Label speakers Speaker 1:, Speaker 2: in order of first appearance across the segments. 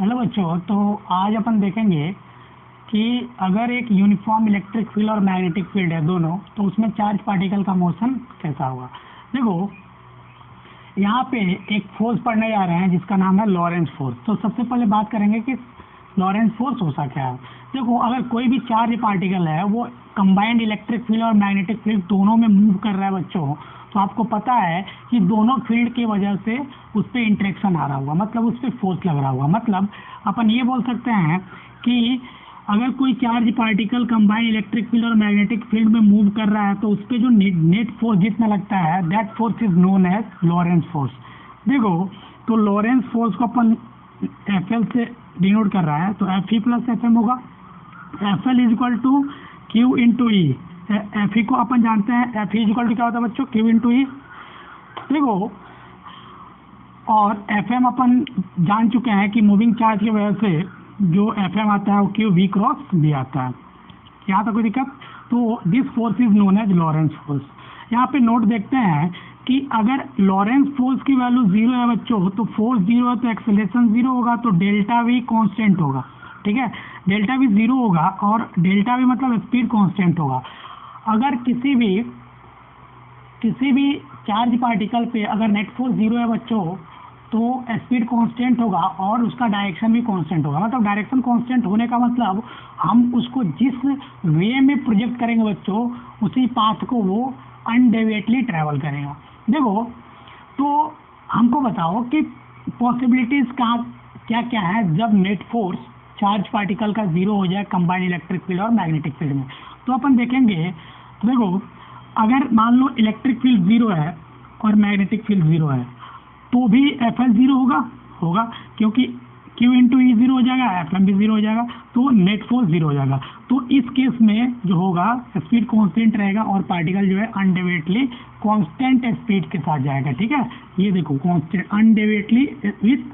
Speaker 1: Hello बच्चों, तो आज अपन देखेंगे कि अगर एक यूनिफॉर्म इलेक्ट्रिक फील्ड और मैग्नेटिक फील्ड है दोनों, तो उसमें चार्ज पार्टिकल का मोशन कैसा होगा। देखो, यहाँ पे एक फोर्स पढ़ने जा रहे हैं जिसका नाम है लॉरेंस फोर्स। तो सबसे पहले बात करेंगे कि लॉरेंस फोर्स होता क्या है। देखो, अगर कोई भी चार्ज पार्टिकल है वो कंबाइंड इलेक्ट्रिक फील्ड और मैग्नेटिक फील्ड दोनों में मूव कर रहा है बच्चों, तो आपको पता है कि दोनों फील्ड की वजह से उस पर इंटरेक्शन आ रहा होगा, मतलब उस पर फोर्स लग रहा होगा। मतलब अपन ये बोल सकते हैं कि अगर कोई charge particle combined electric field और मैग्नेटिक फील्ड में मूव कर रहा है तो उस पर जो नेट फोर्स जितना लगता है, that force is known as Lorentz force. देखो, तो लॉरेंस फोर्स को अपन एफ एल से डिनोट कर रहा है, तो F E plus F M होगा। F L is equal to Q into E. F E को अपन जानते हैं, F E is equal to क्या होता है बच्चों, क्यू इंटू ई। देखो, और एफ एम अपन जान चुके हैं कि मूविंग चार्ज की वजह से जो एफ एम आता है वो क्यू वी क्रॉस भी आता है। यहाँ तक कोई दिक्कत। तो this force is known as Lorentz force. यहाँ पे नोट देखते हैं कि अगर लॉरेंस फोर्स की वैल्यू जीरो है बच्चों, तो फोर्स जीरो है तो एक्सेलरेशन जीरो होगा, तो डेल्टा वी कांस्टेंट होगा। ठीक है, डेल्टा वी जीरो होगा और डेल्टा वी मतलब स्पीड कांस्टेंट होगा। अगर किसी भी चार्ज पार्टिकल पे अगर नेट फोर्स जीरो है बच्चों, तो स्पीड कांस्टेंट होगा और उसका डायरेक्शन भी कांस्टेंट होगा। मतलब डायरेक्शन कांस्टेंट होने का मतलब हम उसको जिस वे में प्रोजेक्ट करेंगे बच्चों, उसी पाथ को वो अनडेविएटली ट्रैवल करेगा। देखो, तो हमको बताओ कि पॉसिबिलिटीज कहाँ क्या क्या है जब नेट फोर्स चार्ज पार्टिकल का जीरो हो जाए कंबाइंड इलेक्ट्रिक फील्ड और मैग्नेटिक फील्ड में। तो अपन देखेंगे, देखो, अगर मान लो इलेक्ट्रिक फील्ड जीरो है और मैग्नेटिक फील्ड जीरो है, तो भी एफ एल जीरो होगा क्योंकि क्यू इंटू ई जीरो हो जाएगा, एफ एम भी जीरो हो जाएगा, तो नेट फोर्स जीरो हो जाएगा। तो इस केस में जो होगा स्पीड कांस्टेंट रहेगा और पार्टिकल जो है अनडेविएटली कांस्टेंट स्पीड के साथ जाएगा। ठीक है, ये देखो, कांस्टेंट अनडेविएटली विथ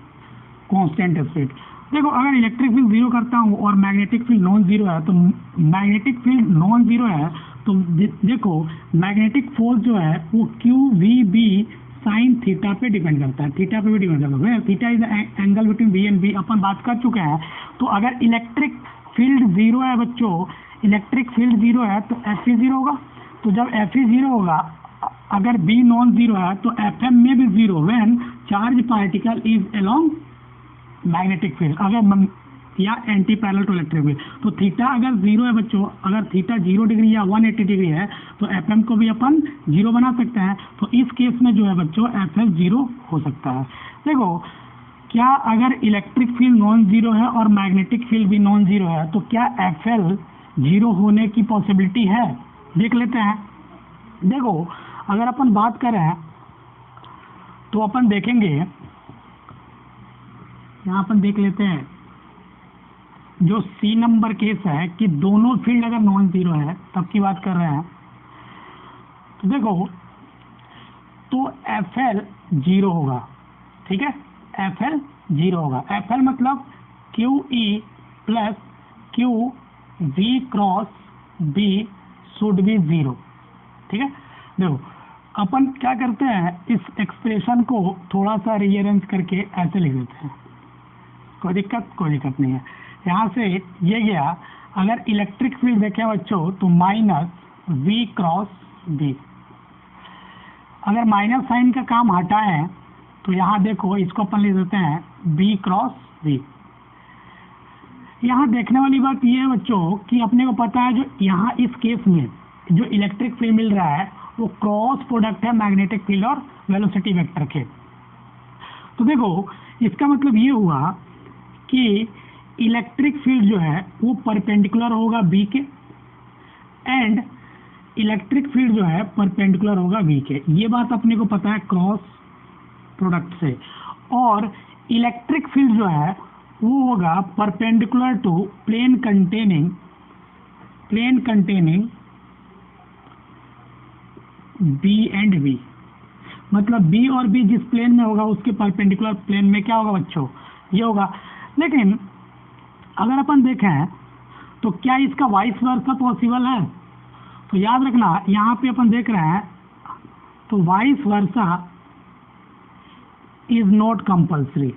Speaker 1: कांस्टेंट स्पीड। देखो, अगर इलेक्ट्रिक फील्ड जीरो करता हूँ और मैग्नेटिक फील्ड नॉन जीरो है, तो मैग्नेटिक फील्ड नॉन जीरो है तो देखो मैग्नेटिक फोर्स जो है वो Q V B sine theta पे डिपेंड करता है, थीटा पे भी डिपेंड करता है। Theta is angle between B and B, अपन बात कर चुके हैं। तो अगर इलेक्ट्रिक फील्ड जीरो है बच्चों, इलेक्ट्रिक फील्ड जीरो है तो एफ ई जीरो होगा। तो जब एफ ई जीरो होगा, अगर बी नॉन जीरो है तो एफ एम में भी zero when charge particle is along magnetic field, अगर या anti parallel to electric field. तो थीटा अगर जीरो है बच्चों, अगर थीटा 0 डिग्री या 180 डिग्री है, तो एफ एम को भी अपन जीरो बना सकते हैं। तो इस केस में जो है बच्चों एफ एल जीरो हो सकता है। देखो, क्या अगर इलेक्ट्रिक फील्ड नॉन जीरो है और मैग्नेटिक फील्ड भी नॉन जीरो है, तो क्या एफ एल जीरो होने की पॉसिबिलिटी है, देख लेते हैं। देखो, अगर अपन बात करें तो अपन देखेंगे, यहाँ अपन देख लेते हैं जो सी नंबर केस है कि दोनों फील्ड अगर नॉन जीरो है, तब की बात कर रहे हैं। तो देखो, तो एफ एल जीरो होगा। ठीक है, एफ एल जीरो होगा। एफ एल मतलब Q E plus Q V cross B should be zero. ठीक है, देखो अपन क्या करते हैं, इस एक्सप्रेशन को थोड़ा सा रीअरेंज करके ऐसे लिख देते हैं। कोई दिक्कत नहीं है। यहाँ से ये गया, अगर इलेक्ट्रिक फील्ड देखें बच्चों तो माइनस वी क्रॉस बी। अगर माइनस साइन का काम हटाएं तो यहाँ देखो, इसको अपन लिख देते हैं बी क्रॉस बी। यहाँ देखने वाली बात ये है बच्चों कि अपने को पता है जो यहाँ इस केस में जो इलेक्ट्रिक फील्ड मिल रहा है वो क्रॉस प्रोडक्ट है मैग्नेटिक फील्ड और वेलोसिटी वेक्टर के। तो देखो, इसका मतलब ये हुआ कि इलेक्ट्रिक फील्ड जो है वो परपेंडिकुलर होगा बी के एंड इलेक्ट्रिक फील्ड जो है परपेंडिकुलर होगा बी के। ये बात अपने को पता है क्रॉस प्रोडक्ट से। और इलेक्ट्रिक फील्ड जो है वो होगा perpendicular to plane containing B and B. मतलब बी और बी जिस प्लेन में होगा उसके परपेंडिकुलर प्लेन में क्या होगा बच्चों, ये होगा। लेकिन अगर अपन देखें तो क्या इसका वाइस वर्सा पॉसिबल है, तो याद रखना यहाँ पे अपन देख रहे हैं तो vice versa is not compulsory.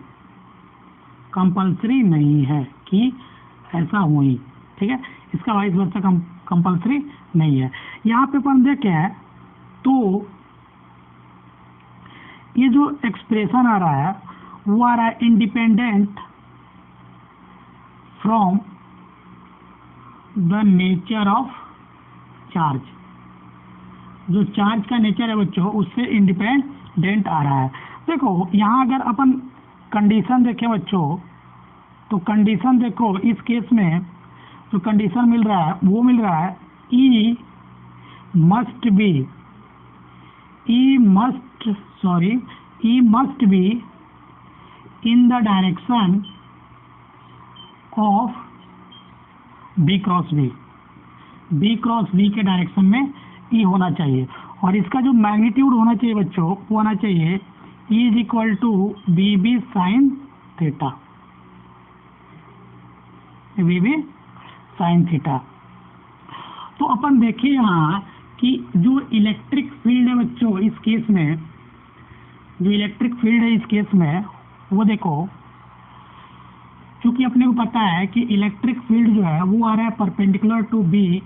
Speaker 1: Compulsory नहीं है कि ऐसा हो ही, ठीक है, इसका वाइस वर्सा कंपल्सरी नहीं है। यहाँ पे अपन देखें तो ये जो एक्सप्रेशन आ रहा है वो आ रहा है independent from the nature of charge. जो चार्ज का नेचर है बच्चों उससे इंडिपेंडेंट आ रहा है। देखो यहाँ अगर अपन कंडीशन देखें बच्चों तो कंडीशन देखो इस केस में जो कंडीशन मिल रहा है वो मिल रहा है E must be in the direction of B cross B के डायरेक्शन में ई होना चाहिए। और इसका जो मैग्नीट्यूड होना चाहिए बच्चों वो होना चाहिए E is equal to B B sine theta, तो अपन देखिए यहाँ कि जो इलेक्ट्रिक फील्ड है बच्चों इस केस में, जो इलेक्ट्रिक फील्ड है इस केस में वो देखो, क्योंकि अपने को पता है कि इलेक्ट्रिक फील्ड जो है वो आ रहा है perpendicular to B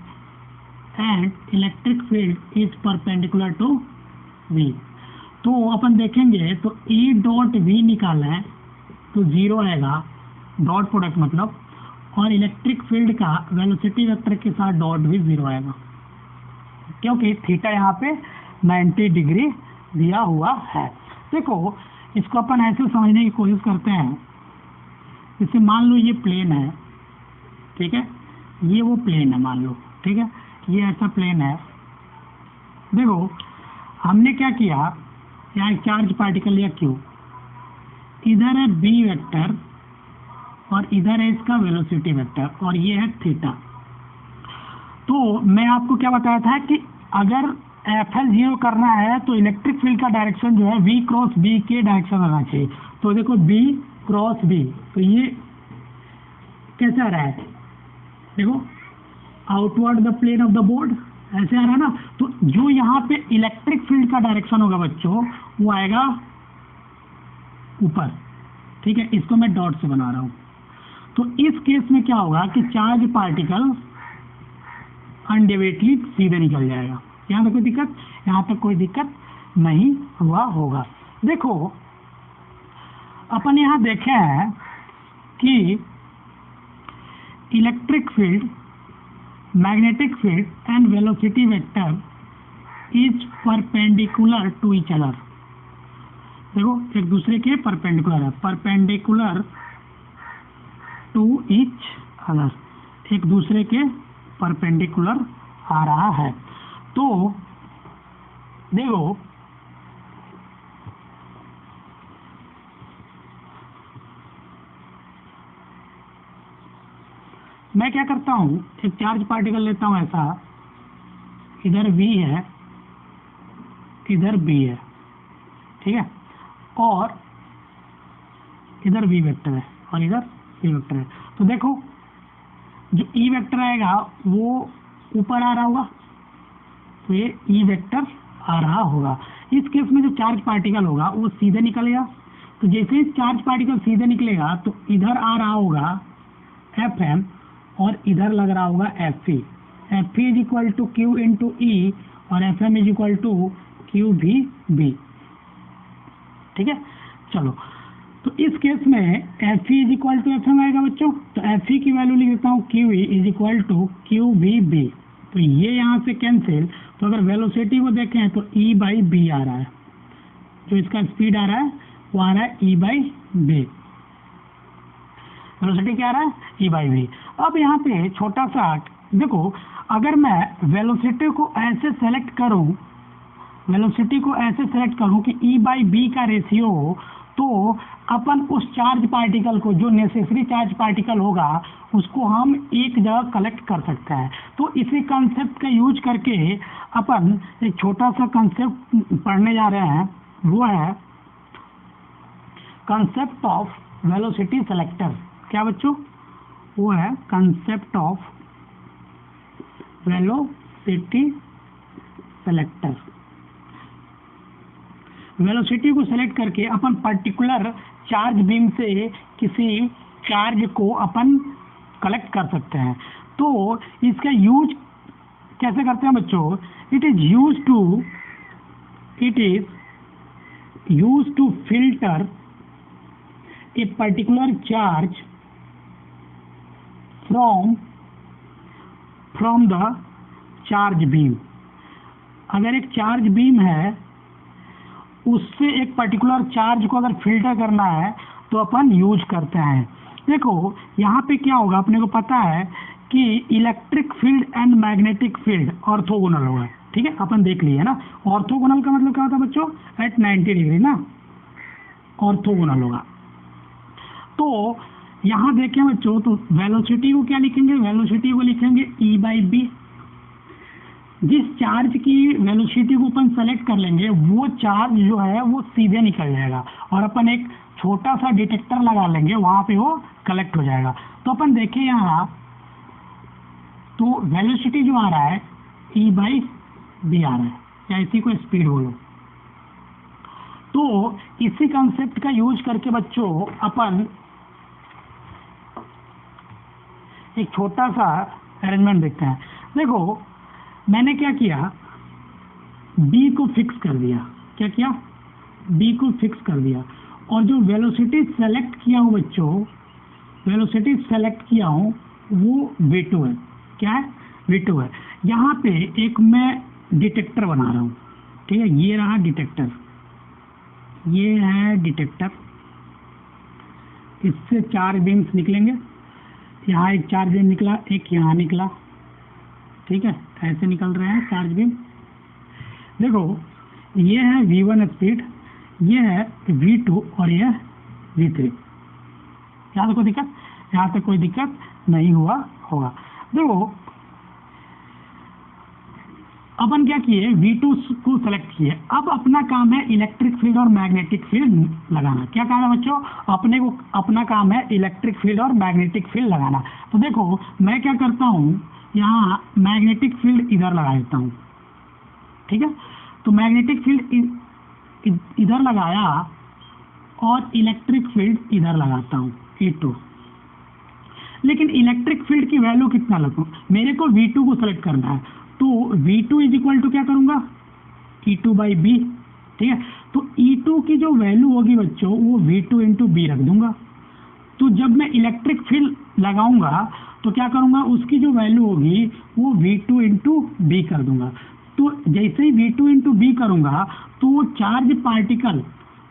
Speaker 1: and electric field is perpendicular to V. तो अपन देखेंगे तो ई डॉट वी निकाला है तो जीरो आएगा, डॉट प्रोडक्ट मतलब, और इलेक्ट्रिक फील्ड का वेलोसिटी वेक्टर के साथ डॉट भी जीरो आएगा क्योंकि थीटा यहाँ पे 90 डिग्री दिया हुआ है। देखो इसको अपन ऐसे समझने की कोशिश करते हैं, जैसे मान लो ये प्लेन है, ठीक है, ये वो प्लेन है मान लो, ठीक है, ये ऐसा प्लेन है। देखो हमने क्या किया, यहाँ एक चार्ज पार्टिकल लिया क्यू, इधर है बी वेक्टर और इधर है इसका वेलोसिटी वेक्टर और ये है थीटा। तो मैं आपको क्या बताया था कि अगर एफएल जीरो करना है तो इलेक्ट्रिक फील्ड का डायरेक्शन जो है वी क्रॉस बी के डायरेक्शन रहना चाहिए। तो देखो बी क्रॉस बी, तो ये कैसे आ रहा है, देखो outward the plane of the board ऐसे आ रहा है ना। तो जो यहाँ पे इलेक्ट्रिक फील्ड का डायरेक्शन होगा बच्चों वो आएगा ऊपर, ठीक है, इसको मैं डॉट से बना रहा हूँ। तो इस केस में क्या होगा कि चार्ज पार्टिकल अनडेविएटली सीधे निकल जाएगा। यहाँ तक कोई दिक्कत, यहाँ तक कोई दिक्कत नहीं हुआ होगा। देखो अपन यहाँ देखे हैं कि electric field, magnetic field and velocity vector is perpendicular to each other. देखो एक दूसरे के परपेंडिकुलर है, परपेंडिकुलर टू ईच अदर, एक दूसरे के परपेंडिकुलर आ रहा है। तो देखो मैं क्या करता हूँ, एक चार्ज पार्टिकल लेता हूँ ऐसा, इधर V है इधर B है, ठीक है, और इधर V वेक्टर है और इधर C वेक्टर है। तो देखो जो E वेक्टर आएगा वो ऊपर आ रहा होगा, तो ये E वेक्टर आ रहा होगा। इस केस में जो चार्ज पार्टिकल होगा वो सीधे निकलेगा। तो जैसे ही चार्ज पार्टिकल सीधे निकलेगा तो इधर आ रहा होगा FM और इधर लग रहा होगा FE। FE is equal to Q into E और FM is equal to Q भी B, ठीक है। चलो तो इस केस में FE is equal to FM आएगा बच्चों, तो FE की वैल्यू लिख देता हूँ QE is equal to QVB। तो ये यहाँ से कैंसिल, तो अगर वेलोसिटी को देखें तो E बाई B आ रहा है, जो इसका स्पीड आ रहा है वो आ रहा है E बाई B। वेलोसिटी क्या आ रहा है, E बाई B। अब यहाँ पे छोटा सा देखो, अगर मैं वेलोसिटी को ऐसे सेलेक्ट करूँ, वेलोसिटी को ऐसे सेलेक्ट करूँ कि E बाई B का रेशियो हो, तो अपन उस चार्ज पार्टिकल को, जो नेसेसरी चार्ज पार्टिकल होगा, उसको हम एक जगह कलेक्ट कर सकते हैं। तो इसी कंसेप्ट का यूज करके अपन एक छोटा सा कंसेप्ट पढ़ने जा रहे हैं, वो है कंसेप्ट ऑफ वेलोसिटी सेलेक्टर। क्या बच्चों, वो है concept of velocity selector. Velocity को सेलेक्ट करके अपन पर्टिकुलर चार्ज बीम से किसी चार्ज को अपन कलेक्ट कर सकते हैं। तो इसका यूज कैसे करते हैं बच्चों? It is use to filter a particular charge from the charge beam. अगर एक चार्ज बीम है, उससे एक पर्टिकुलर चार्ज को अगर फिल्टर करना है तो अपन यूज करते हैं। देखो यहाँ पे क्या होगा, अपने को पता है कि electric field and magnetic field orthogonal होगा, ठीक है, अपन देख लिए ना। ऑर्थोगोनल का मतलब क्या होता है बच्चों? एट 90 डिग्री ना, ऑर्थोगोनल होगा। तो यहाँ देखें बच्चों, तो वेलोसिटी को क्या लिखेंगे? वेलोसिटी को लिखेंगे E/B। जिस चार्ज की वेलोसिटी को अपन सेलेक्ट कर लेंगे, वो चार्ज जो है वो सीधे निकल जाएगा और अपन एक छोटा सा डिटेक्टर लगा लेंगे, वहां पे वो कलेक्ट हो जाएगा। तो अपन देखें यहाँ, तो वेलोसिटी जो आ रहा है E/B आ रहा है, या इसी को स्पीड बोलो। तो इसी कंसेप्ट का यूज करके बच्चों अपन एक छोटा सा अरेंजमेंट देखते हैं। देखो मैंने क्या किया, B को फिक्स कर दिया। क्या किया? B को फिक्स कर दिया। और जो वेलोसिटी सेलेक्ट किया हूँ बच्चों, वेलोसिटी सेलेक्ट किया हूँ वो V2 है। क्या है? V2 है। यहाँ पे एक मैं डिटेक्टर बना रहा हूँ, ठीक है, ये रहा डिटेक्टर, ये है डिटेक्टर। इससे चार बीम्स निकलेंगे। यहाँ एक चार्ज बीम निकला, एक यहाँ निकला, ठीक है, ऐसे निकल रहे हैं चार्ज बीम। देखो ये है V1 स्पीड, ये है V2 और ये है V3। यहाँ तक कोई दिक्कत? यहाँ तक कोई दिक्कत नहीं हुआ होगा। देखो अपन क्या किए, V2 को सेलेक्ट किए। अब अपना काम है इलेक्ट्रिक फील्ड और मैग्नेटिक फील्ड लगाना। क्या काम है बच्चों? अपना काम है इलेक्ट्रिक फील्ड और मैग्नेटिक फील्ड लगाना। तो देखो मैं क्या करता हूँ, यहाँ मैग्नेटिक फील्ड इधर लगा देता हूँ, ठीक है। तो मैग्नेटिक फील्ड इधर लगाया और इलेक्ट्रिक फील्ड इधर लगाता हूँ, E2। लेकिन इलेक्ट्रिक फील्ड की वैल्यू कितना लगूँ? मेरे को V2 को सेलेक्ट करना है, तो V2 इज इक्वल टू क्या करूँगा? E2/B, ठीक है। तो E2 की जो वैल्यू होगी बच्चों, वो V2 इंटू B रख दूंगा। तो जब मैं इलेक्ट्रिक फील्ड लगाऊंगा तो क्या करूंगा, उसकी जो वैल्यू होगी वो V2 इंटू B कर दूंगा। तो जैसे ही V2 इंटू B करूंगा तो वो चार्ज पार्टिकल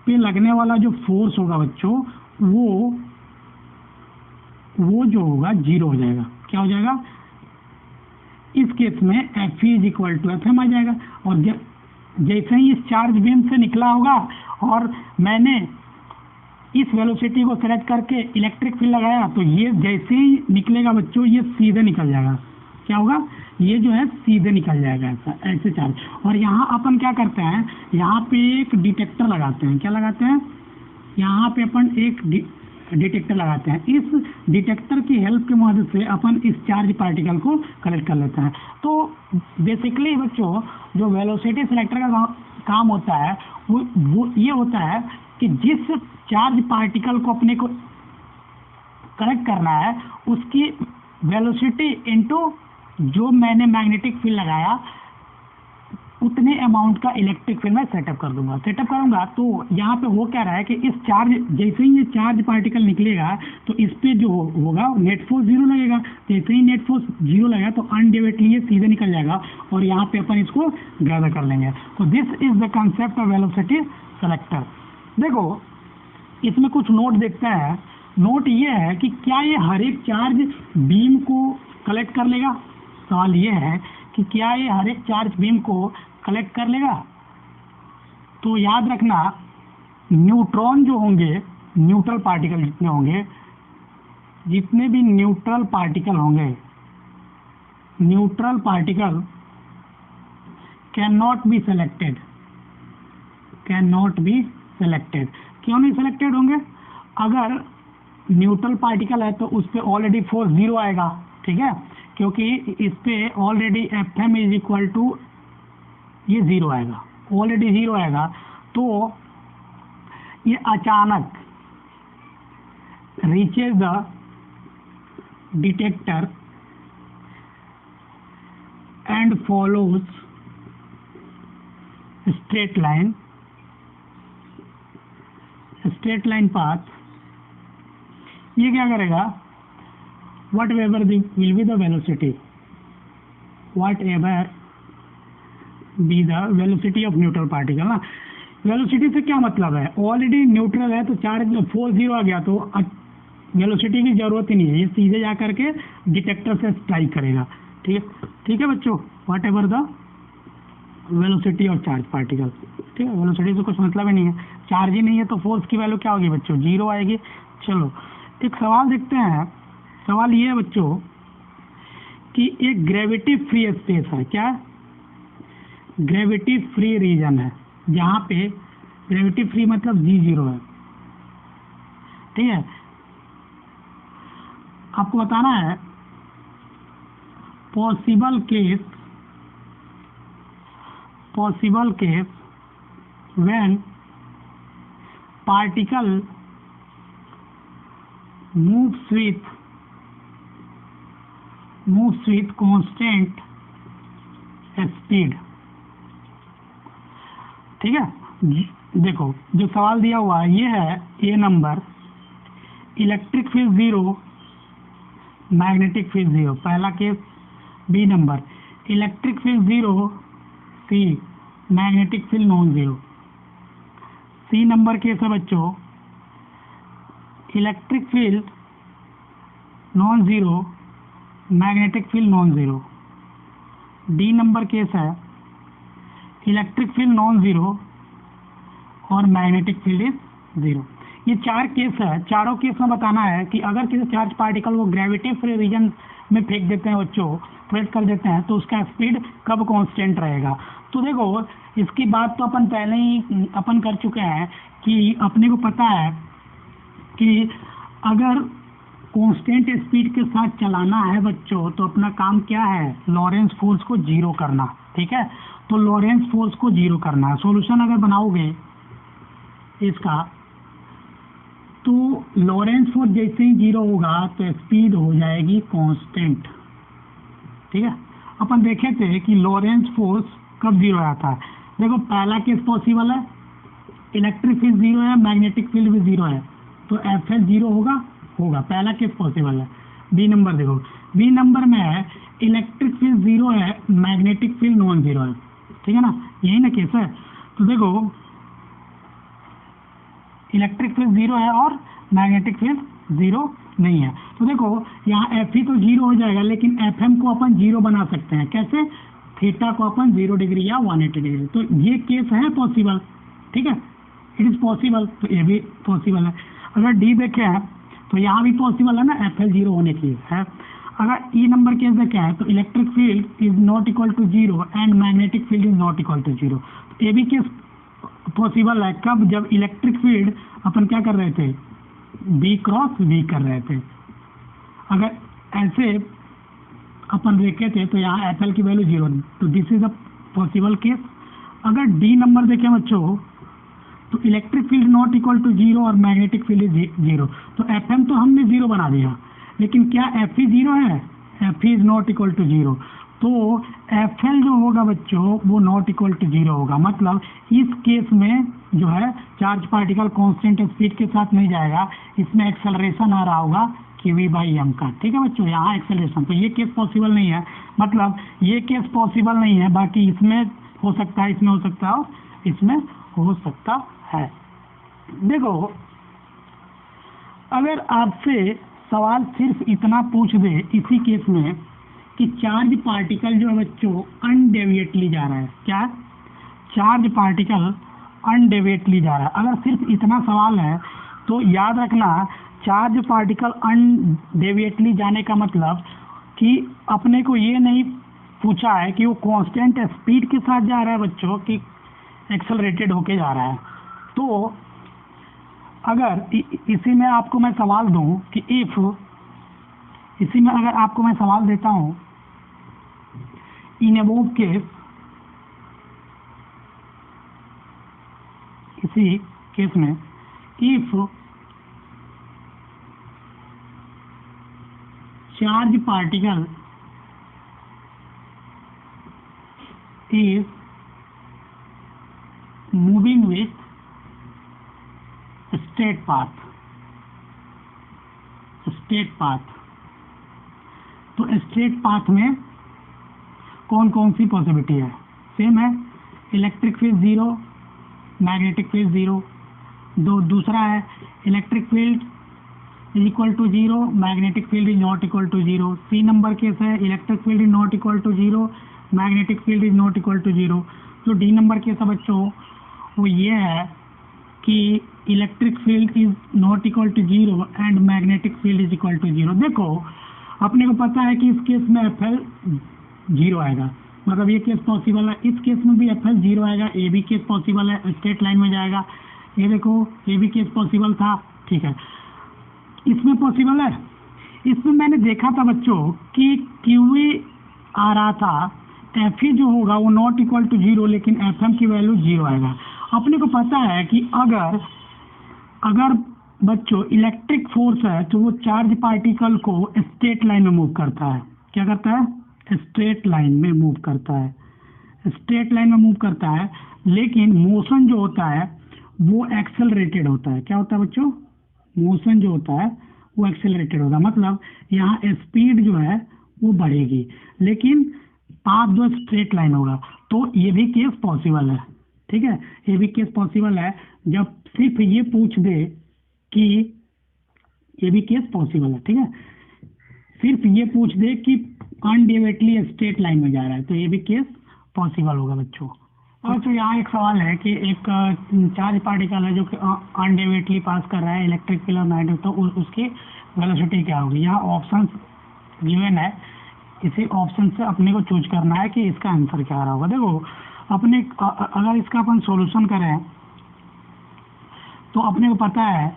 Speaker 1: पे लगने वाला जो फोर्स होगा बच्चों, वो जो होगा 0 हो जाएगा। क्या हो जाएगा? इस केस में F is equal to FM आ जाएगा। और जैसे ही इस चार्ज बीम से निकला होगा और मैंने इस वेलोसिटी को सेलेक्ट करके इलेक्ट्रिक फील्ड लगाया, तो ये जैसे ही निकलेगा बच्चों, ये सीधे निकल जाएगा। क्या होगा? ये जो है सीधे निकल जाएगा, ऐसे चार्ज। और यहाँ अपन क्या करते हैं, यहाँ पे एक डिटेक्टर लगाते हैं। क्या लगाते हैं? यहाँ पे अपन एक डिटेक्टर लगाते हैं। इस डिटेक्टर की हेल्प की मदद से अपन इस चार्ज पार्टिकल को कलेक्ट कर लेते हैं। तो बेसिकली बच्चों जो वेलोसिटी सिलेक्टर का काम होता है वो ये होता है कि जिस चार्ज पार्टिकल को अपने को कलेक्ट करना है, उसकी वेलोसिटी इनटू जो मैंने मैग्नेटिक फील्ड लगाया, उतने अमाउंट का इलेक्ट्रिक फील्ड मैं सेटअप करूंगा। तो यहाँ पे हो क्या रहा है कि इस चार्ज, जैसे ही ये चार्ज पार्टिकल निकलेगा तो इस पे जो होगा नेट फोर्स 0 लगेगा। जैसे ही नेट फोर्स 0 लगेगा तो अनडिवेटली ये सीधे निकल जाएगा और यहाँ पे अपन इसको गैदर कर लेंगे। तो this is the concept of velocity selector. देखो इसमें कुछ नोट देखते हैं। नोट ये है कि क्या ये हर एक चार्ज बीम को कलेक्ट कर लेगा? सवाल ये है कि क्या ये हर एक चार्ज बीम को कलेक्ट कर लेगा? तो याद रखना, न्यूट्रॉन जो होंगे, न्यूट्रल पार्टिकल जितने भी न्यूट्रल पार्टिकल होंगे, neutral particle can not be selected. क्यों नहीं सेलेक्टेड होंगे? अगर न्यूट्रल पार्टिकल है तो उस पर ऑलरेडी फोर्स 0 आएगा, ठीक है, क्योंकि इस पे already FM is equal to ये 0 आएगा, ऑलरेडी 0 आएगा। तो ये अचानक reaches the detector and follows straight line path, ये क्या करेगा, what ever will be the velocity, what ever be the velocity of neutral particle ना। वेलोसिटी से क्या मतलब है, ऑलरेडी न्यूट्रल है तो चार्ज फोर्स जीरो आ गया तो वेलोसिटी की जरूरत ही नहीं है, ये सीधे जा करके डिटेक्टर से स्ट्राइक करेगा। ठीक है बच्चों, what ever the velocity of charge particle. ठीक है, वेलोसिटी से कुछ मतलब ही नहीं है, चार्ज ही नहीं है तो फोर्स की वैल्यू क्या होगी बच्चों, जीरो आएगी। चलो एक सवाल देखते हैं। सवाल ये है बच्चों कि एक ग्रेविटी फ्री स्पेस है, क्या ग्रेविटी फ्री रीजन है, जहाँ पे ग्रेविटी फ्री मतलब G0 है। ठीक है, आपको बताना है possible case when particle moves with constant speed। ठीक है, देखो जो सवाल दिया हुआ है ये है A number, electric field zero, magnetic field zero, पहला case. B number, electric field zero, C magnetic field non zero. C number case है बच्चों, electric field non zero, magnetic field non zero. D number case है, electric field non zero और magnetic field is zero. ये चार case है, चारों case में बताना है कि अगर किसी चार्ज पार्टिकल को ग्रेविटी फ्री रीजन में फेंक देते हैं बच्चों, प्रेस कर देते हैं, तो उसका स्पीड कब कांस्टेंट रहेगा। तो देखो इसकी बात तो अपन पहले ही अपन कर चुके हैं कि अपने को पता है कि अगर कांस्टेंट स्पीड के साथ चलाना है बच्चों तो अपना काम क्या है, लॉरेंस फोर्स को जीरो करना। ठीक है, तो लॉरेंस फोर्स को जीरो करना है। सॉल्यूशन अगर बनाओगे इसका तो लॉरेंस फोर्स जैसे ही जीरो होगा तो स्पीड हो जाएगी कांस्टेंट। ठीक है, अपन देखे थे कि लॉरेंस फोर्स कब जीरो आता है। देखो पहला केस पॉसिबल है, इलेक्ट्रिक फील्ड जीरो है, मैग्नेटिक फील्ड भी जीरो है, तो एफएल जीरो होगा, पहला केस पॉसिबल है। बी नंबर देखो, बी नंबर में है इलेक्ट्रिक फील्ड जीरो है, मैग्नेटिक फील्ड नॉन जीरो है। ठीक है ना, यही ना केस है। तो देखो इलेक्ट्रिक फील्ड जीरो है और मैग्नेटिक फील्ड जीरो नहीं है, तो देखो यहाँ एफ ही तो जीरो हो जाएगा, लेकिन एफ एम को अपन जीरो बना सकते हैं। कैसे, थीटा को अपन 0 डिग्री या 180 डिग्री। तो ये केस है पॉसिबल। ठीक है, इट इज पॉसिबल, तो ये भी पॉसिबल है। अगर डी देखें तो यहाँ भी पॉसिबल है ना, एफ एल जीरो होने की है। अगर ई नंबर केस देखें है तो electric field is not equal to zero and magnetic field is not equal to zero. ये भी केस पॉसिबल है, कब, जब इलेक्ट्रिक फील्ड अपन क्या कर रहे थे, बी क्रॉस वी कर रहे थे। अगर ऐसे अपन देखे थे तो यहाँ एफ एल की वैल्यू जीरो, तो this is a possible case. अगर डी नंबर देखें बच्चों तो electric field not equal to zero और मैग्नेटिक फील्ड इज जीरो, तो एफ एम तो हमने जीरो बना दिया, लेकिन क्या एफ ई जीरो है, F E is not equal to zero. तो एफ एल जो होगा बच्चों वो नॉट इक्वल टू जीरो होगा। मतलब इस केस में जो है चार्ज पार्टिकल कांस्टेंट स्पीड के साथ नहीं जाएगा, इसमें एक्सेलरेशन आ रहा होगा क्यू बाई एम का। ठीक है बच्चों, यहाँ एक्सेलरेशन, तो ये केस पॉसिबल नहीं है। मतलब ये केस पॉसिबल नहीं है, बाकी इसमें हो सकता है, इसमें हो सकता है और इसमें हो सकता है। देखो अगर आपसे सवाल सिर्फ इतना पूछ दे इसी केस में कि चार्ज पार्टिकल जो है बच्चों अनडेविएटली जा रहा है, क्या चार्ज पार्टिकल अनडेविएटली जा रहा है, अगर सिर्फ इतना सवाल है तो याद रखना चार्ज पार्टिकल अनडेविएटली जाने का मतलब कि अपने को ये नहीं पूछा है कि वो कांस्टेंट स्पीड के साथ जा रहा है बच्चों कि एक्सेलरेटेड होके जा रहा है। तो अगर इसी में आपको मैं सवाल दूं कि इफ, इसी में अगर आपको मैं सवाल देता हूं इन अबोव केस, इसी केस में if charge particle is moving with straight path तो स्ट्रेट पाथ में कौन कौन सी पॉसिबिलिटी है? सेम है, electric field zero, magnetic field zero. दूसरा है electric field is equal to zero, magnetic field is not equal to zero. 3 number case है electric field is not equal to zero, magnetic field is not equal to zero. जो D number case है बच्चों वो ये है कि electric field is not equal to zero and magnetic field is equal to zero. देखो अपने को पता है कि इस केस में FL जीरो आएगा, मतलब ये केस पॉसिबल है। इस केस में भी FL जीरो आएगा, ये भी केस पॉसिबल है, स्ट्रेट लाइन में जाएगा। ये देखो ये भी केस पॉसिबल था, ठीक है। इसमें पॉसिबल है, इसमें मैंने देखा था बच्चों कि QE आ रहा था, FE जो होगा वो नॉट इक्वल टू जीरो, लेकिन FM की वैल्यू जीरो आएगा। अपने को पता है कि अगर बच्चों इलेक्ट्रिक फोर्स है तो वो चार्ज पार्टिकल को स्ट्रेट लाइन में मूव करता है। क्या करता है? स्ट्रेट लाइन में मूव करता है, स्ट्रेट लाइन में मूव करता है। लेकिन मोशन जो होता है वो एक्सेलरेटेड होता है। क्या होता है बच्चों? मोशन जो होता है वो एक्सेलरेटेड होता है, मतलब यहाँ स्पीड जो है वो बढ़ेगी, लेकिन पाथ जो स्ट्रेट लाइन होगा। तो ये भी केस पॉसिबल है, ठीक है, ये भी केस पॉसिबल है। जब सिर्फ ये पूछ दे कि ये भी केस पॉसिबल है, ठीक है, सिर्फ ये पूछ दे कि अनडिवेटली स्ट्रेट लाइन में जा रहा है तो ये भी केस पॉसिबल होगा बच्चों। और तो यहाँ एक सवाल है कि एक चार्ज पार्टिकल है जो कि अनडिवेटली पास कर रहा है इलेक्ट्रिक फील्ड और मैग्नेटिक, तो उसकी वेलोसिटी क्या होगी? यहाँ ऑप्शन गिवन है, इसी ऑप्शन से अपने को चूज करना है कि इसका आंसर क्या आ रहा होगा। देखो अपने अगर इसका अपन सॉल्यूशन करें तो अपने को पता है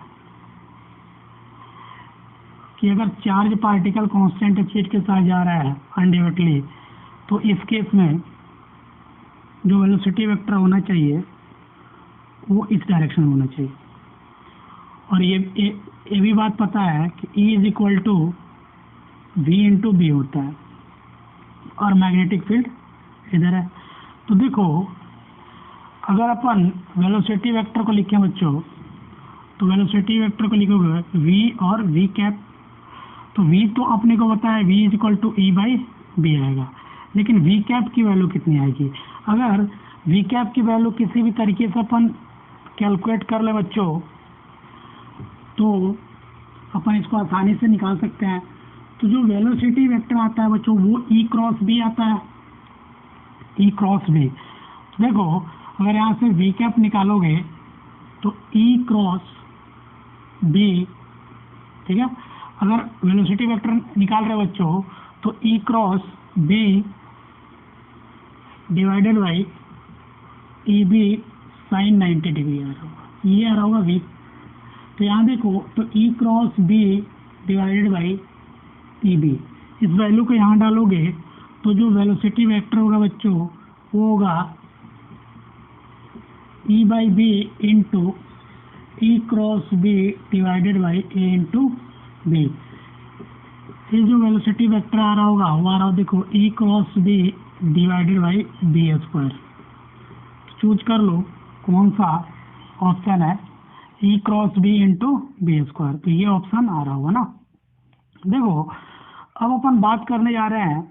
Speaker 1: कि अगर चार्ज पार्टिकल कांस्टेंट स्पीड के साथ जा रहा है अनडिवेटली, तो इस केस में जो वेलोसिटी वेक्टर होना चाहिए वो इस डायरेक्शन में होना चाहिए। और ये भी बात पता है कि E is equal to V into B होता है, और मैग्नेटिक फील्ड इधर है। तो देखो अगर अपन वेलोसिटी वेक्टर को लिखें बच्चों, तो वेलोसिटी वेक्टर को लिखोगे V और V कैप। तो V तो अपने को पता है V is equal to E by B आएगा, लेकिन V कैप की वैल्यू कितनी आएगी? अगर V कैप की वैल्यू किसी भी तरीके से अपन कैलकुलेट कर ले बच्चों, तो अपन इसको आसानी से निकाल सकते हैं। तो जो वेलोसिटी वेक्टर आता है बच्चों वो E क्रॉस B आता है, E क्रॉस B। तो देखो अगर यहाँ से V कैप निकालोगे तो E क्रॉस B, ठीक है। अगर वेलोसिटी वेक्टर निकाल रहे बच्चों तो E cross B divided by E B sine 90 degree आ रहा होगा, ये आ रहा होगा V। तो यहाँ देखो तो E cross B divided by E B, इस वैल्यू को यहाँ डालोगे तो जो वेलोसिटी वेक्टर होगा बच्चों वो होगा E by B into E cross B divided by A into B. ये जो वेलोसिटी वेक्टर आ रहा होगा वो आ रहा हो देखो E cross B divided by B square. Choose कर लो कौन सा ऑप्शन है, E cross B into B square, तो ये ऑप्शन आ रहा होगा ना। देखो अब अपन बात करने जा रहे हैं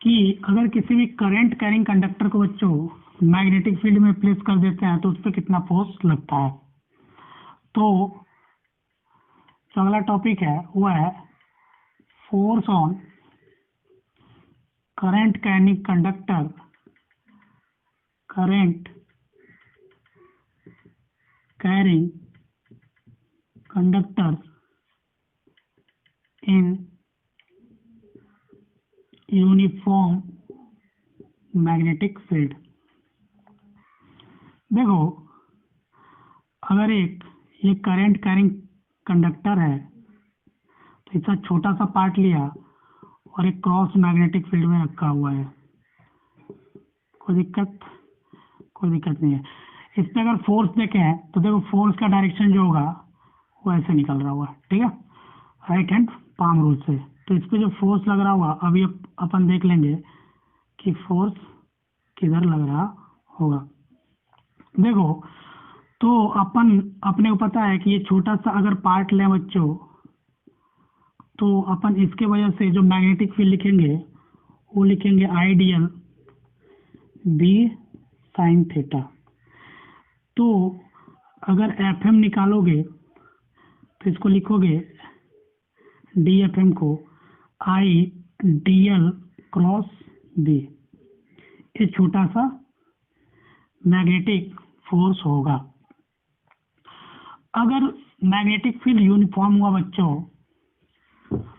Speaker 1: कि अगर किसी भी करंट कैरिंग कंडक्टर को बच्चों मैग्नेटिक फील्ड में प्लेस कर देते हैं तो उस पर कितना फोर्स लगता है। तो जो अगला टॉपिक है वो है force on current carrying conductor, current carrying conductor in uniform magnetic field. देखो अगर ये करंट कैरिंग कंडक्टर है तो इसका छोटा सा पार्ट लिया और एक क्रॉस मैग्नेटिक फील्ड में रखा हुआ है, कोई दिक्कत नहीं है। इस पर अगर फोर्स देखें तो देखो फोर्स का डायरेक्शन जो होगा वो ऐसे निकल रहा होगा, ठीक है, राइट हैंड पाम रूल से। तो इस पे जो फोर्स लग रहा होगा अभी अपन देख लेंगे कि फोर्स किधर लग रहा होगा। देखो, तो अपने को पता है कि ये छोटा सा अगर पार्ट लें बच्चों, तो अपन इसके वजह से जो मैग्नेटिक फील्ड लिखेंगे वो लिखेंगे आइडियल बी साइन थीटा। तो अगर एफ एम निकालोगे तो इसको लिखोगे डी एफ एम को I D L cross B. ये छोटा सा मैग्नेटिक फोर्स होगा। अगर मैग्नेटिक फील्ड यूनिफॉर्म हुआ बच्चों,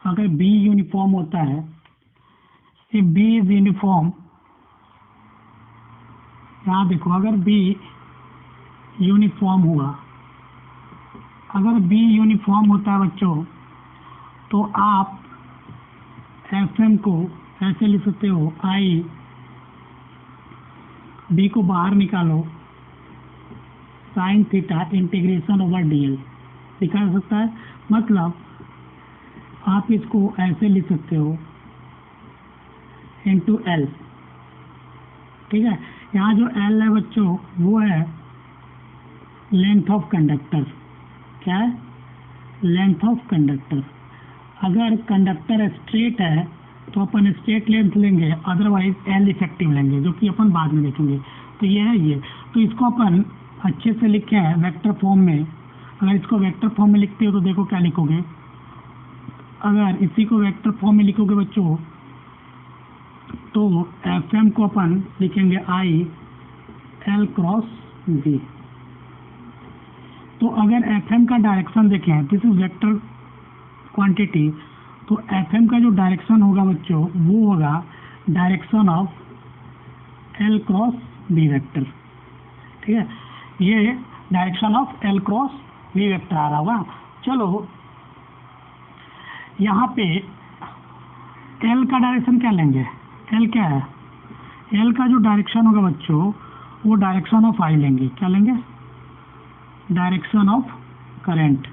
Speaker 1: अगर बी यूनिफॉर्म होता है, if B इज यूनिफॉर्म, यहाँ देखो, अगर B यूनिफॉर्म हुआ, अगर B यूनिफॉर्म होता है बच्चों, तो आप FM को ऐसे लिख सकते हो, आई B को बाहर निकालो, sine theta integration over DL लिखा जा सकता है। मतलब आप इसको ऐसे लिख सकते हो इंटू एल, ठीक है। यहाँ जो एल है बच्चों वो है लेंथ ऑफ कंडक्टर। क्या है? Length of conductor. अगर कंडक्टर स्ट्रेट है तो अपन स्ट्रेट लेंथ लेंगे, अदरवाइज एल इफेक्टिव लेंगे, जो कि अपन बाद में देखेंगे। तो ये है ये। तो इसको अपन अच्छे से लिखे हैं वेक्टर फॉर्म में। अगर इसको वेक्टर फॉर्म में लिखते हो तो देखो क्या लिखोगे। अगर इसी को वेक्टर फॉर्म में लिखोगे बच्चों तो एफ एम को अपन लिखेंगे आई एल क्रॉस बी। तो अगर एफ एम का डायरेक्शन देखें, दिस इज वेक्टर क्वांटिटी, तो एफ एम का जो डायरेक्शन होगा बच्चों वो होगा direction of L cross B vector, ठीक है। ये direction of L cross B vector आ रहा होगा। चलो यहाँ पे एल का डायरेक्शन क्या लेंगे? एल क्या है? एल का जो डायरेक्शन होगा बच्चों वो डायरेक्शन ऑफ आई लेंगे। क्या लेंगे? Direction of current.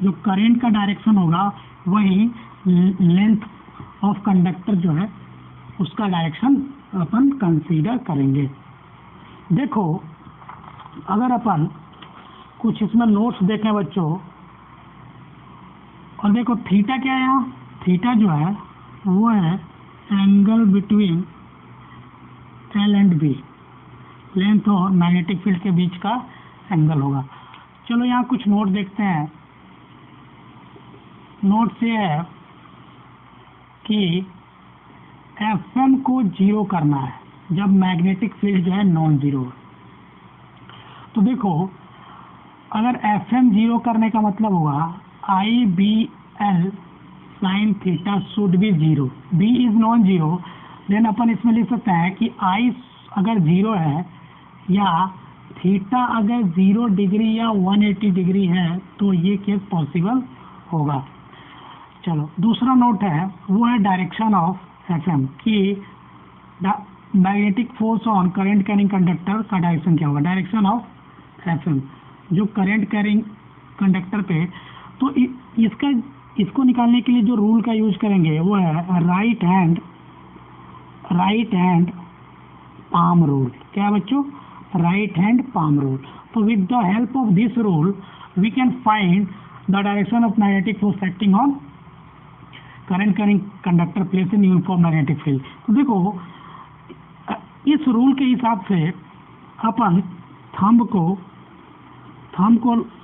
Speaker 1: जो करंट का डायरेक्शन होगा वही लेंथ ऑफ कंडक्टर जो है उसका डायरेक्शन अपन कंसीडर करेंगे। देखो, अगर अपन कुछ इसमें नोट्स देखें बच्चों, और देखो थीटा क्या है यहाँ? थीटा जो है वो है angle between L and B, length और मैग्नेटिक फील्ड के बीच का एंगल होगा। चलो यहाँ कुछ नोट देखते हैं। नोट से है कि एफएम को जीरो करना है जब मैग्नेटिक फील्ड जो है नॉन जीरो। तो देखो, अगर एफएम जीरो करने का मतलब होगा I B L sine theta should be zero. B is non zero, then अपन इसमें लिख सकते हैं कि आई अगर जीरो है या थीटा अगर 0 डिग्री या 180 डिग्री है तो ये केस पॉसिबल होगा। चलो दूसरा नोट है वो है डायरेक्शन ऑफ एफएम, कि magnetic force on current carrying conductor का डायरेक्शन क्या होगा। डायरेक्शन ऑफ एफएम जो करंट कैरिंग कंडक्टर पे, तो इसको निकालने के लिए जो रूल का यूज करेंगे वो है राइट हैंड पाम रूल। क्या है बच्चों? Right hand palm rule. तो with the help of this rule we can find the direction of magnetic force acting on current carrying conductor place in uniform magnetic field. तो देखो, इस rule के हिसाब से अपन थंब को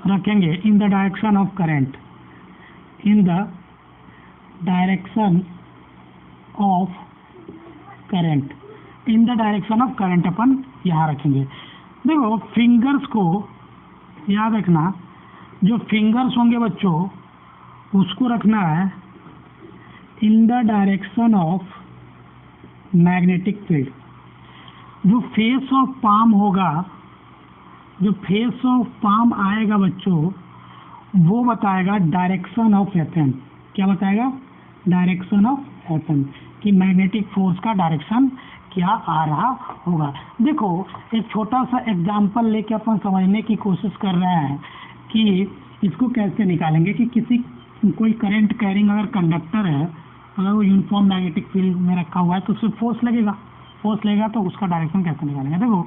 Speaker 1: रखेंगे in the direction of current, in the direction of current, in the direction of current अपन यहाँ रखेंगे। देखो, फिंगर्स को याद रखना, जो फिंगर्स होंगे बच्चों उसको रखना है इन the direction of magnetic field. जो फेस ऑफ पाम होगा, जो फेस ऑफ पाम आएगा बच्चों वो बताएगा डायरेक्शन ऑफ एफएम। क्या बताएगा? डायरेक्शन ऑफ एफएम, कि मैग्नेटिक फोर्स का डायरेक्शन क्या आ रहा होगा। देखो, एक छोटा सा एग्जांपल लेके अपन समझने की कोशिश कर रहे हैं कि इसको कैसे निकालेंगे कि किसी कोई करंट कैरिंग अगर कंडक्टर है, अगर वो यूनिफॉर्म मैग्नेटिक फील्ड में रखा हुआ है तो उससे फोर्स लगेगा तो उसका डायरेक्शन कैसे निकालेंगे। देखो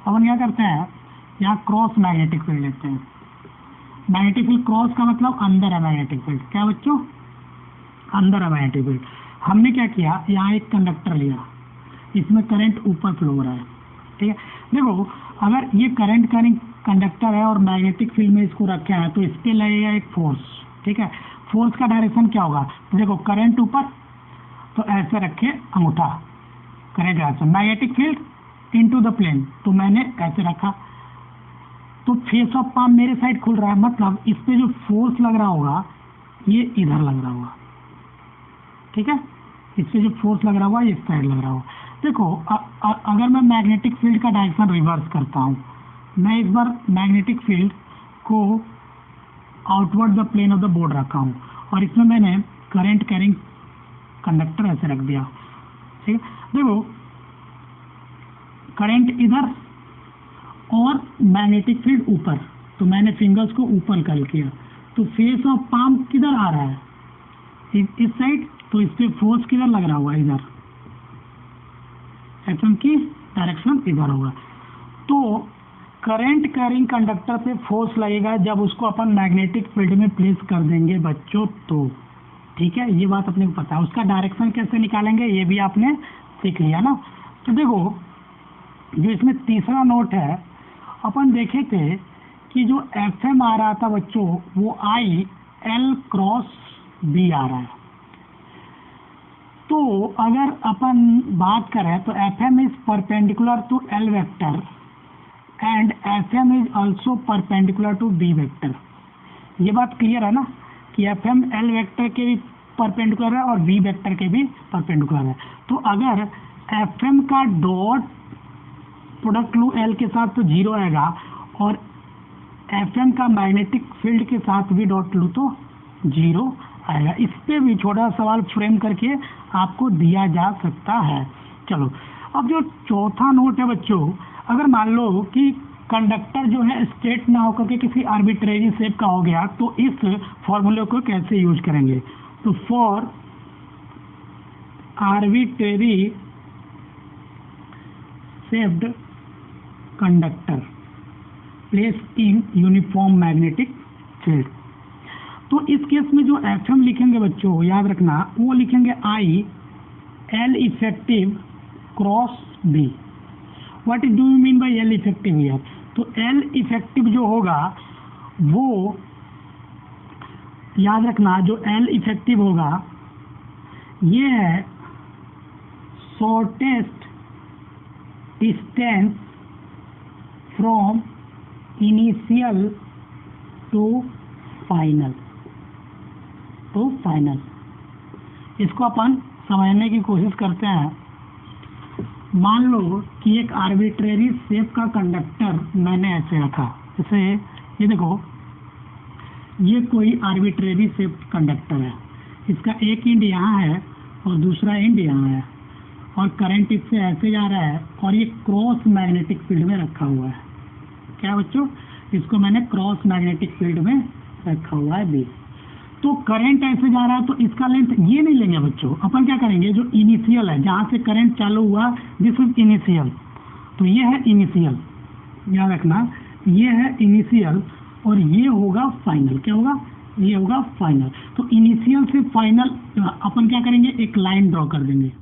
Speaker 1: अपन क्या करते हैं, यहाँ क्रॉस मैग्नेटिक फील्ड लेते हैं। मैग्नेटिक फील्ड क्रॉस का मतलब अंदर है मैग्नेटिक फील्ड, क्या बच्चों, अंदर है मैग्नेटिक फील्ड। हमने क्या किया, यहाँ एक कंडक्टर लिया, इसमें करंट ऊपर फ्लो हो रहा है, ठीक है। देखो अगर ये करंट कैरिंग कंडक्टर है और मैग्नेटिक फील्ड में इसको रखे हैं तो इस पे लगेगा एक फोर्स, ठीक है। फोर्स का डायरेक्शन क्या होगा, तो देखो करंट ऊपर, तो ऐसे रखे अंगूठा, current direction, magnetic field into the plane, तो मैंने ऐसे रखा, तो फेस ऑफ पाम मेरे साइड खुल रहा है, मतलब इस पे जो फोर्स लग रहा होगा ये इधर लग रहा होगा, ठीक है। इस पे जो फोर्स लग रहा होगा इस साइड लग रहा होगा। देखो अगर मैं मैग्नेटिक फील्ड का डायरेक्शन रिवर्स करता हूँ, मैं इस बार मैग्नेटिक फील्ड को outward the plane of the board रखा हूँ और इसमें मैंने करंट कैरिंग कंडक्टर ऐसे रख दिया, ठीक है। देखो करंट इधर और मैग्नेटिक फील्ड ऊपर, तो मैंने फिंगर्स को ऊपर कर किया, तो फेस ऑफ पाम किधर आ रहा है, इस साइड, तो इस पे फोर्स किधर लग रहा होगा, इधर, एफएम की डायरेक्शन इधर होगा। तो करंट कैरिंग कंडक्टर पे फोर्स लगेगा जब उसको अपन मैग्नेटिक फील्ड में प्लेस कर देंगे बच्चों, तो ठीक है, ये बात अपने को पता है। उसका डायरेक्शन कैसे निकालेंगे ये भी आपने सीख लिया ना। तो देखो जो इसमें तीसरा नोट है, अपन देखे थे कि जो एफएम आ रहा था बच्चों वो आई एल क्रॉस बी आ रहा है। तो अगर अपन बात करें तो FM is perpendicular to L vector and FM is also perpendicular to B vector. ये बात क्लियर है ना कि एफएम एल वेक्टर के भी परपेंडिकुलर है और बी वेक्टर के भी परपेंडिकुलर है। तो अगर एफएम का डॉट प्रोडक्ट लूँ एल के साथ तो जीरो आएगा और एफएम का मैग्नेटिक फील्ड के साथ भी डॉट लूँ तो जीरो आएगा। इस पे भी छोटा सवाल फ्रेम करके आपको दिया जा सकता है। चलो अब जो चौथा नोट है बच्चों, अगर मान लो कि कंडक्टर जो है स्ट्रेट ना होकर के किसी आर्बिट्रेरी शेप का हो गया तो इस फॉर्मूले को कैसे यूज करेंगे। तो for arbitrary shaped conductor placed in uniform magnetic field, तो इस केस में जो एफएम लिखेंगे बच्चों याद रखना वो लिखेंगे I L effective cross B. What do you mean by L effective here, तो एल इफेक्टिव जो होगा वो याद रखना, जो एल इफेक्टिव होगा ये है shortest distance from initial to final. तो फाइनल इसको अपन समझने की कोशिश करते हैं। मान लो कि एक आर्बिट्रेरी शेप का कंडक्टर मैंने ऐसे रखा, जैसे ये देखो ये कोई आर्बिट्रेरी शेप कंडक्टर है, इसका एक एंड यहाँ है और दूसरा एंड यहाँ है और करंट इससे ऐसे जा रहा है और ये क्रॉस मैग्नेटिक फील्ड में रखा हुआ है। क्या बच्चों, इसको मैंने क्रॉस मैग्नेटिक फील्ड में रखा हुआ है बी। तो करंट ऐसे जा रहा है तो इसका लेंथ ये नहीं लेंगे बच्चों, अपन क्या करेंगे जो इनिशियल है जहाँ से करंट चालू हुआ दिस इज इनिशियल, तो ये है इनिशियल, याद रखना ये है इनिशियल और ये होगा फाइनल। क्या होगा, ये होगा फाइनल। तो इनिशियल से फाइनल अपन क्या करेंगे, एक लाइन ड्रॉ कर देंगे।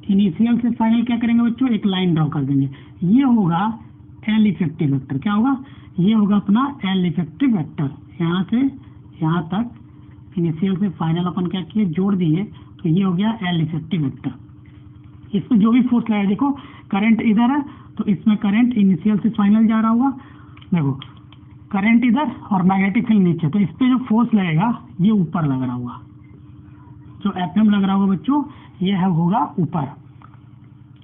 Speaker 1: इनिशियल से फाइनल क्या करेंगे बच्चों, एक लाइन ड्रॉ कर देंगे। ये होगा एल इफेक्टिव वेक्टर। क्या होगा, ये होगा अपना एल इफेक्टिव वेक्टर। यहाँ से यहाँ तक इनिशियल से फाइनल अपन क्या किए, जोड़ दिए, तो ये हो गया एल इफेक्टिव वेक्टर। इसमें जो भी फोर्स लगेगा, देखो करंट इधर है तो इसमें करंट इनिशियल से फाइनल जा रहा होगा, देखो करंट इधर और मैग्नेटिक फील्ड नीचे, तो इस पे जो फोर्स लगेगा ये ऊपर लग रहा होगा, जो एफएम लग रहा होगा बच्चों ये है होगा ऊपर।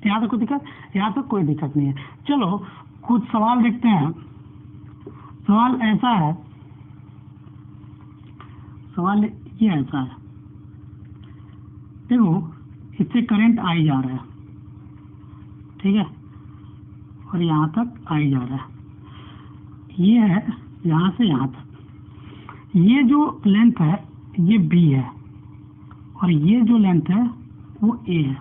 Speaker 1: यहाँ तक कोई दिक्कत, यहाँ तक कोई दिक्कत नहीं है। चलो कुछ सवाल देखते हैं। सवाल ऐसा है, सवाल ये ऐसा है, देखो इससे करंट आई जा रहा है, ठीक है, और यहाँ तक आई जा रहा है, ये है यहाँ से यहाँ तक। ये जो लेंथ है ये बी है और ये जो लेंथ है वो ए है,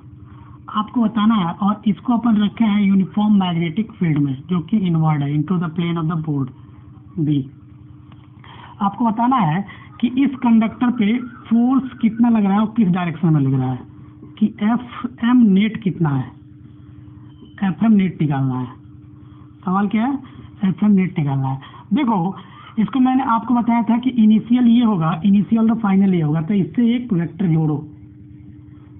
Speaker 1: आपको बताना है। और इसको अपन रखे हैं यूनिफॉर्म मैग्नेटिक फील्ड में जो कि इनवर्ड है into the plane of the board B. आपको बताना है कि इस कंडक्टर पे फोर्स कितना लग रहा है और किस डायरेक्शन में लग रहा है, कि एफ एम नेट कितना है, एफ एम नेट निकालना है। सवाल क्या है, एफ एम नेट निकालना है। देखो इसको मैंने आपको बताया था कि इनिशियल ये होगा, इनिशियल और फाइनल ये होगा, तो इससे एक वेक्टर जोड़ो,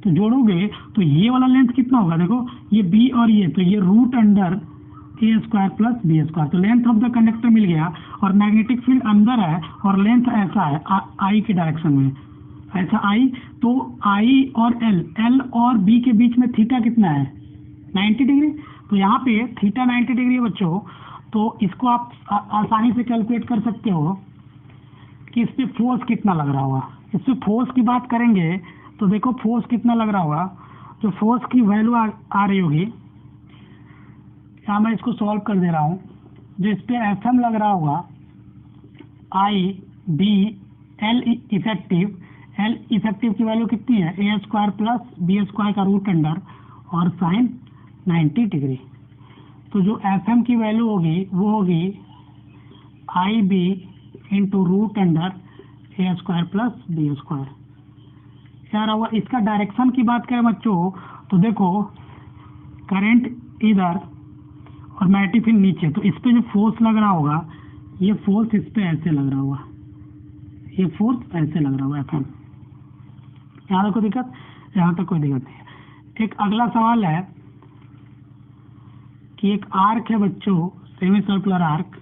Speaker 1: तो जोड़ोगे तो ये वाला लेंथ कितना होगा, देखो ये बी और ये, तो ये रूट अंडर ए स्क्वायर प्लस बी स्क्वायर, तो लेंथ ऑफ द कंडक्टर मिल गया और मैग्नेटिक फील्ड अंदर है और लेंथ ऐसा है आई के डायरेक्शन में, ऐसा आई, तो आई और एल और बी के बीच में थीटा कितना है 90 डिग्री, तो यहाँ पे थीटा 90 डिग्री है बच्चों। तो इसको आप आसानी से कैलकुलेट कर सकते हो कि इस पे फोर्स कितना लग रहा होगा। इस पे फोर्स की बात करेंगे तो देखो फोर्स कितना लग रहा होगा, जो फोर्स की वैल्यू आ रही होगी, यहाँ मैं इसको सॉल्व कर दे रहा हूँ। जो इस पे एफ एम लग रहा होगा आई बी एल इफेक्टिव की वैल्यू कितनी है ए स्क्वायर प्लस बी स्क्वायर का रूट अंडर और साइन 90 डिग्री। तो जो एफ एम की वैल्यू होगी वो होगी आई बी इंटू रूट अंडर ए स्क्वायर प्लस बी स्क्वायर। यार हुआ इसका डायरेक्शन की बात करें बच्चों तो देखो करंट इधर और मैग्नेटिक फील्ड नीचे, तो इस पे जो फोर्स लग रहा होगा ये फोर्स इस पे ऐसे लग रहा होगा, ये फोर्स ऐसे लग रहा होगा एफ एम। यहाँ तक कोई दिक्कत, यहाँ तक कोई दिक्कत नहीं है। एक अगला सवाल है कि एक आर्क है बच्चों, सेमी सर्कुलर आर्क,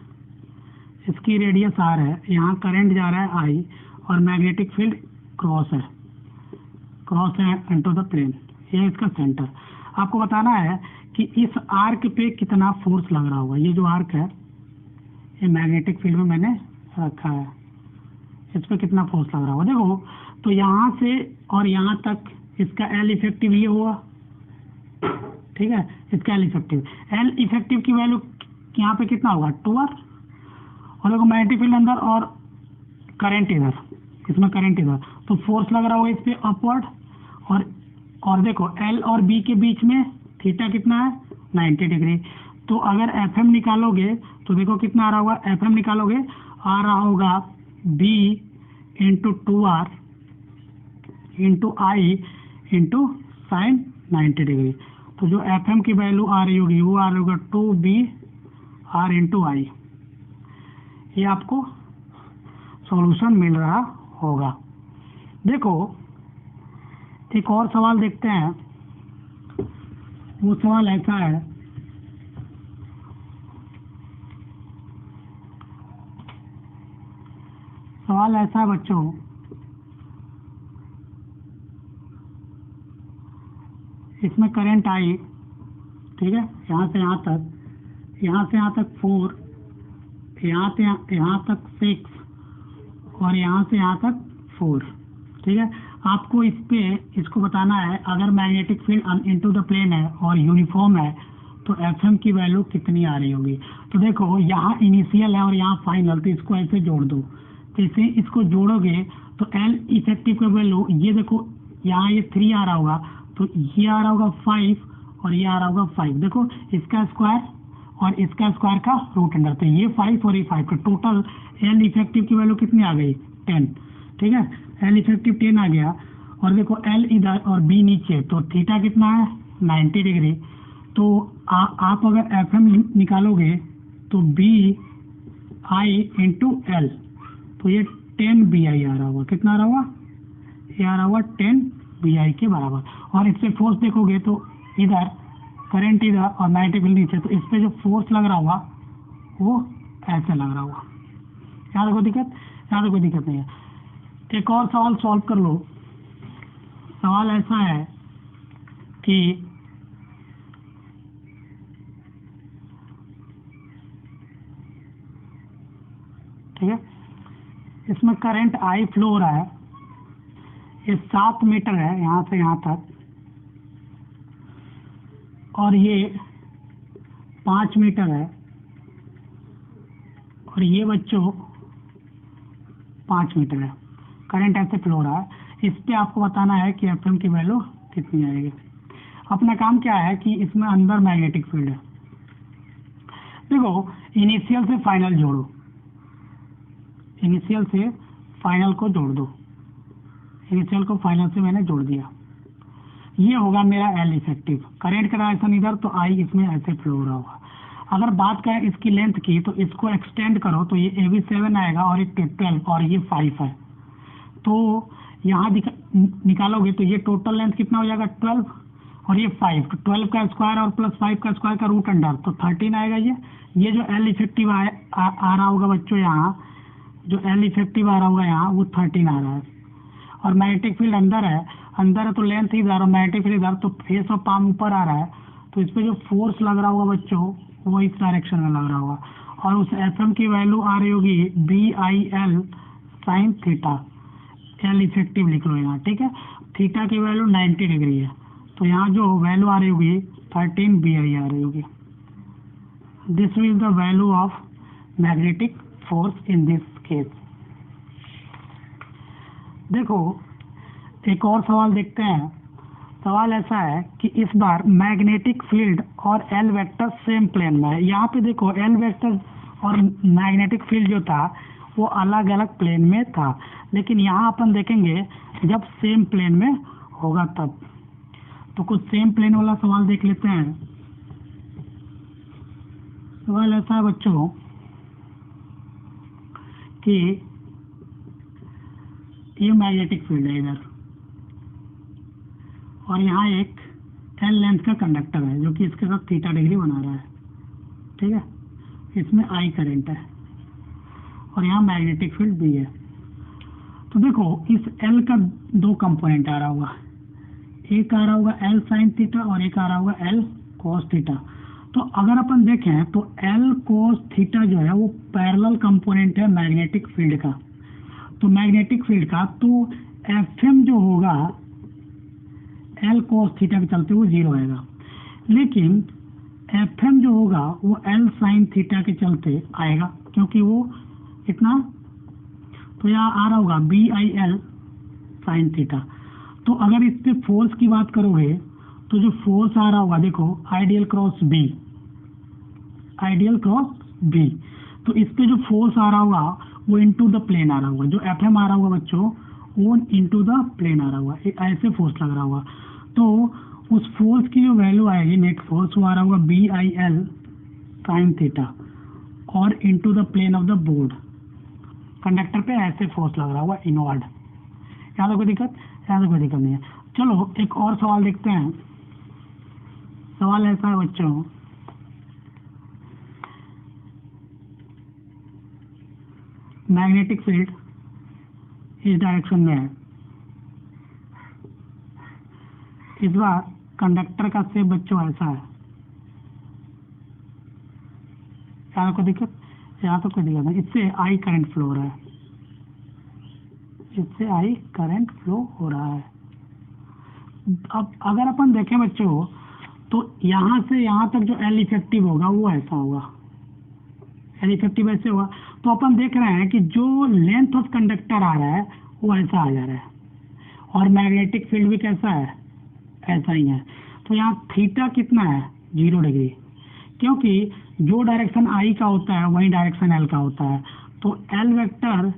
Speaker 1: इसकी रेडियस आर है, यहाँ करंट जा रहा है आई और मैग्नेटिक फील्ड क्रॉस है इनटू द प्लेन, ये इसका सेंटर। आपको बताना है कि इस आर्क पे कितना फोर्स लग रहा होगा। ये जो आर्क है ये मैग्नेटिक फील्ड में मैंने रखा है, इस पे कितना फोर्स लग रहा होगा। देखो तो यहाँ से और यहाँ तक इसका एल इफेक्टिव ये हुआ, ठीक है, इसका एल इफेक्टिव की वैल्यू यहाँ पे कितना होगा 2r, और देखो मैग्नेटिक फील्ड अंदर और करंट इधर, इसमें करंट इधर, तो फोर्स लग रहा होगा इस पे अपवर्ड। और देखो एल और बी के बीच में थीटा कितना है 90 डिग्री। तो अगर एफ एम निकालोगे तो देखो कितना आ रहा होगा, एफ एम निकालोगे आ रहा होगा बी इंटू 2r इंटू आई इंटू साइन 90 डिग्री। तो जो एफ एम की वैल्यू आ रही होगी वो आ रही होगा 2br इंटू आई। ये आपको सॉल्यूशन मिल रहा होगा। देखो एक और सवाल देखते हैं, वो सवाल ऐसा है, सवाल ऐसा है बच्चों, इसमें करंट आई, ठीक है, यहाँ से यहाँ तक 4, यहाँ से यहाँ तक 6 और यहाँ से यहाँ तक 4, ठीक है। आपको इसको बताना है अगर magnetic field into the plane है और यूनिफॉर्म है तो एफ एम की वैल्यू कितनी आ रही होगी। तो देखो यहाँ इनिशियल है और यहाँ फाइनल, तो इसको ऐसे जोड़ दो, जैसे इसको जोड़ोगे तो एल इफेक्टिव का वैल्यू ये देखो यहाँ ये 3 आ रहा होगा, तो ये आ रहा होगा 5 और ये आ रहा होगा 5, देखो इसका स्क्वायर और इसका स्क्वायर का रूट अंडर, तो ये 5 और ये 5 का टोटल एल इफेक्टिव की वैल्यू कितनी आ गई 10, ठीक है, एल इफेक्टिव 10 आ गया। और देखो एल इधर और बी नीचे, तो थीटा कितना है 90 डिग्री। तो आप अगर एफ एम निकालोगे तो बी आई इंटू एल, तो ये 10 बी आई आ रहा होगा, कितना आ रहा होगा, ये आ रहा होगा 10 बी आई के बराबर। और इससे फोर्स देखोगे तो इधर करंट इधर और मैग्नेटिक फील्ड नीचे, तो इस पे जो फोर्स लग रहा होगा वो ऐसे लग रहा होगा। यहाँ कोई दिक्कत नहीं है। एक और सवाल सॉल्व कर लो। सवाल ऐसा है कि ठीक है, इसमें करंट आई फ्लो हो रहा है, ये 7 मीटर है यहाँ से यहाँ तक, और ये 5 मीटर है, और ये बच्चों 5 मीटर है, करंट ऐसे फ्लो हो रहा है। इस पे आपको बताना है कि एफएम की वैल्यू कितनी आएगी। अपना काम क्या है कि इसमें अंदर मैग्नेटिक फील्ड है। देखो इनिशियल से फाइनल जोड़ो, इनिशियल से फाइनल को जोड़ दो, इनिशियल को फाइनल से मैंने जोड़ दिया। ये होगा मेरा एल इफेक्टिव, करंट का डायरेक्शन इधर, तो आई इसमें ऐसे फ्लो हो रहा होगा। अगर बात करें इसकी लेंथ की, तो इसको एक्सटेंड करो तो ये ए बी 7 आएगा और एक 12 और ये 5 है। तो यहाँ निकालोगे तो ये टोटल लेंथ कितना हो जाएगा 12 और ये 5, तो 12 का स्क्वायर और प्लस 5 का स्क्वायर का रूट अंडर, तो 13 आएगा। ये जो एल इफेक्टिव आ रहा होगा बच्चों, यहाँ जो एल इफेक्टिव आ रहा होगा यहाँ वो 13 आ रहा है। और मैग्नेटिक फील्ड अंदर है तो लेंथ इधर और मैग्नेटिक फील्ड इधर, तो फेस ऑफ पाम ऊपर आ रहा है, तो इस पे जो फोर्स लग रहा होगा बच्चों वो इस डायरेक्शन में लग रहा होगा। और उस एफएम की वैल्यू आ रही होगी BIL sine theta, L effective लिख लो यहाँ, ठीक है। थीटा की वैल्यू 90 डिग्री है, तो यहाँ जो वैल्यू आ रही होगी 13 BI आ रही होगी। This is the value of magnetic force in this case. देखो एक और सवाल देखते हैं। सवाल ऐसा है कि इस बार मैग्नेटिक फील्ड और एल वेक्टर सेम प्लेन में है। यहाँ पे देखो एल वेक्टर और मैग्नेटिक फील्ड जो था वो अलग अलग प्लेन में था, लेकिन यहाँ अपन देखेंगे जब सेम प्लेन में होगा तब। तो कुछ सेम प्लेन वाला सवाल देख लेते हैं। सवाल ऐसा है बच्चों कि ये मैग्नेटिक फील्ड है इधर, और यहाँ एक एल लेंथ का कंडक्टर है जो कि इसके साथ थीटा डिग्री बना रहा है, ठीक है। इसमें आई करंट है और यहाँ मैग्नेटिक फील्ड भी है। तो देखो इस एल का 2 कंपोनेंट आ रहा होगा, एक आ रहा होगा एल साइन थीटा और एक आ रहा होगा एल कॉस थीटा। तो अगर अपन देखें तो एल कॉस थीटा जो है वो पैरेलल कंपोनेंट है मैग्नेटिक फील्ड का, तो मैग्नेटिक फील्ड का, तो एफएम जो होगा एल कॉस थीटा के चलते वो 0 आएगा, लेकिन एफएम जो होगा वो एल साइन थीटा के चलते आएगा, क्योंकि वो इतना, तो यहाँ आ रहा होगा BIL साइन थीटा। तो अगर इस पे फोर्स की बात करोगे तो जो फोर्स आ रहा होगा देखो ideal cross B, ideal cross B, तो इस पे जो फोर्स आ रहा होगा वो इनटू द प्लेन आ रहा होगा। जो एफएम आ रहा होगा बच्चों वो इनटू द प्लेन आ रहा होगा, ऐसे फोर्स लग रहा होगा। तो उस फोर्स की जो वैल्यू आएगी नेट फोर्स वो आ रहा होगा BIL साइन थीटा और into the plane of the board, conductor पे ऐसे फोर्स लग रहा होगा इनवर्ड। यहाँ तो कोई दिक्कत, यहाँ तो कोई दिक्कत नहीं है। चलो एक और सवाल देखते हैं। सवाल ऐसा है बच्चों, मैग्नेटिक फील्ड इस डायरेक्शन में है, इस बार कंडक्टर का शेप बच्चों ऐसा है। यहाँ कोई दिक्कत, यहाँ तो कोई दिक्कत नहीं, इससे आई करंट फ्लो हो रहा है, इससे आई करंट फ्लो हो रहा है। अब अगर अपन देखें बच्चों तो यहाँ से यहाँ तक जो एल इफेक्टिव होगा वो ऐसा होगा, एल इफेक्टिव ऐसे होगा। तो अपन देख रहे हैं कि जो लेंथ ऑफ कंडक्टर आ रहा है वो ऐसा आ जा रहा है, और मैग्नेटिक फील्ड भी कैसा है, ऐसा ही है। तो यहाँ थीटा कितना है 0 डिग्री, क्योंकि जो डायरेक्शन आई का होता है वही डायरेक्शन एल का होता है। तो एल वेक्टर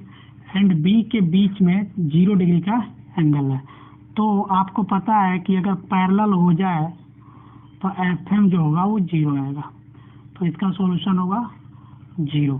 Speaker 1: एंड बी के बीच में 0 डिग्री का एंगल है। तो आपको पता है कि अगर पैरेलल हो जाए तो एफएम जो होगा वो 0 आएगा, तो इसका सॉल्यूशन होगा 0।